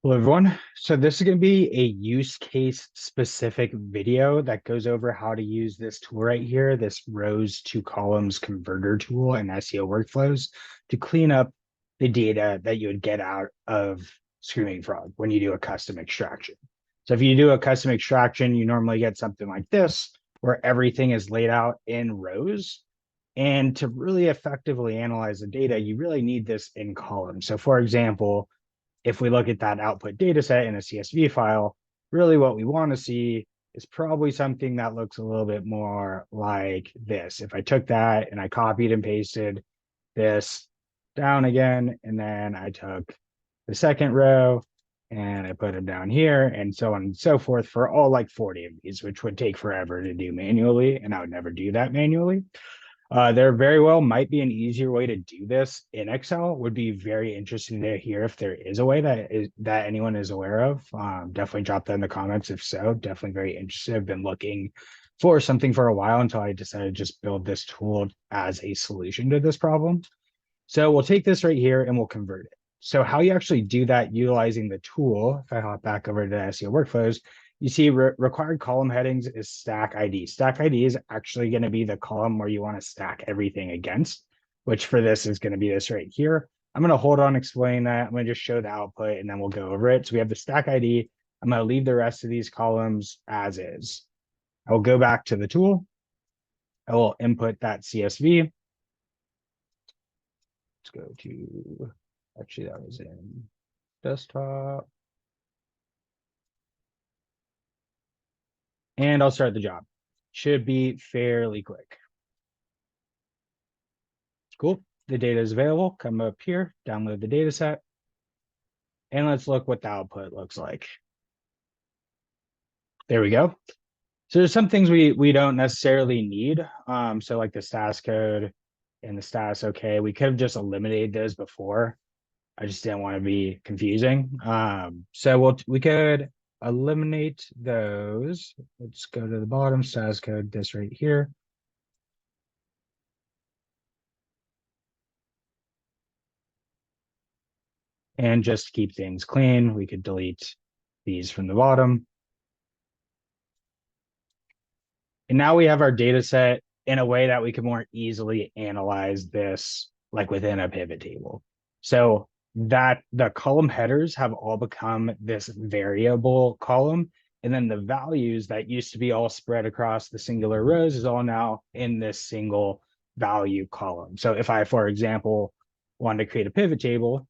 Hello, everyone. So this is going to be a use case specific video that goes over how to use this tool right here, this rows to columns converter tool in SEO Workflows to clean up the data that you would get out of Screaming Frog when you do a custom extraction. So if you do a custom extraction, you normally get something like this, where everything is laid out in rows. And to really effectively analyze the data, you really need this in columns. So for example, if we look at that output data set in a CSV file, really what we want to see is probably something that looks a little bit more like this. If I took that and I copied and pasted this down again, and then I took the second row and I put them down here and so on and so forth for all like 40 of these, which would take forever to do manually. And I would never do that manually. There very well might be an easier way to do this in Excel. Would be very interesting to hear if there is a way that anyone is aware of. Definitely drop that in the comments if so. Definitely very interested. I've been looking for something for a while until I decided to just build this tool as a solution to this problem. So we'll take this right here and we'll convert it. So how you actually do that utilizing the tool, if I hop back over to SEO Workflows, you see required column headings is stack ID. Stack ID is actually going to be the column where you want to stack everything against, which for this is going to be this right here. I'm going to hold on explain that. I'm going to just show the output and then we'll go over it. So we have the stack ID. I'm going to leave the rest of these columns as is. I will go back to the tool. I will input that CSV. Let's go to, actually that was in desktop. And I'll start the job. Should be fairly quick. Cool. The data is available. Come up here, download the data set. And let's look what the output looks like. There we go. So there's some things we don't necessarily need. So like the status code and the status okay. We could have just eliminated those before. I just didn't want to be confusing. So we could eliminate those. Let's go to the bottom, status code, this right here. And just to keep things clean, we could delete these from the bottom. And now we have our data set in a way that we can more easily analyze this like within a pivot table. So that the column headers have all become this variable column. And then the values that used to be all spread across the singular rows is all now in this single value column. So if I, for example, wanted to create a pivot table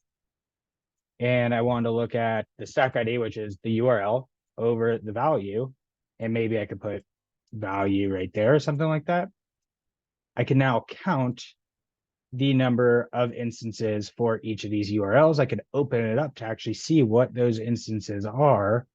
and I wanted to look at the stack ID, which is the URL over the value, and maybe I could put value right there or something like that. I can now count the number of instances for each of these URLs. I could open it up to actually see what those instances are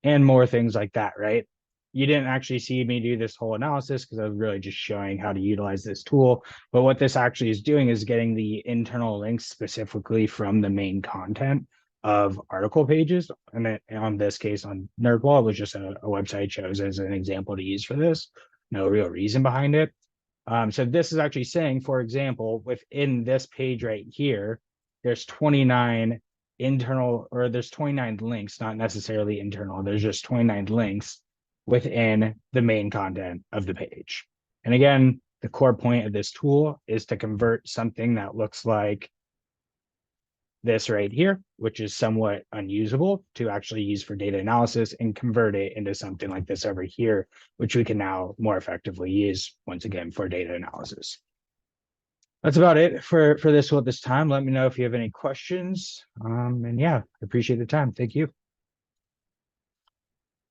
and more things like that, right? You didn't actually see me do this whole analysis because I was really just showing how to utilize this tool. But what this actually is doing is getting the internal links specifically from the main content of article pages. And then on this case on NerdWall, it was just a website chose as an example to use for this. No real reason behind it. So this is actually saying, for example, within this page right here, there's 29 internal, or there's 29 links, not necessarily internal. There's just 29 links within the main content of the page. And again, the core point of this tool is to convert something that looks like this right here, which is somewhat unusable to actually use for data analysis, and convert it into something like this over here, which we can now more effectively use once again for data analysis. That's about it for this tool at this time. Let me know if you have any questions. And yeah, I appreciate the time. Thank you.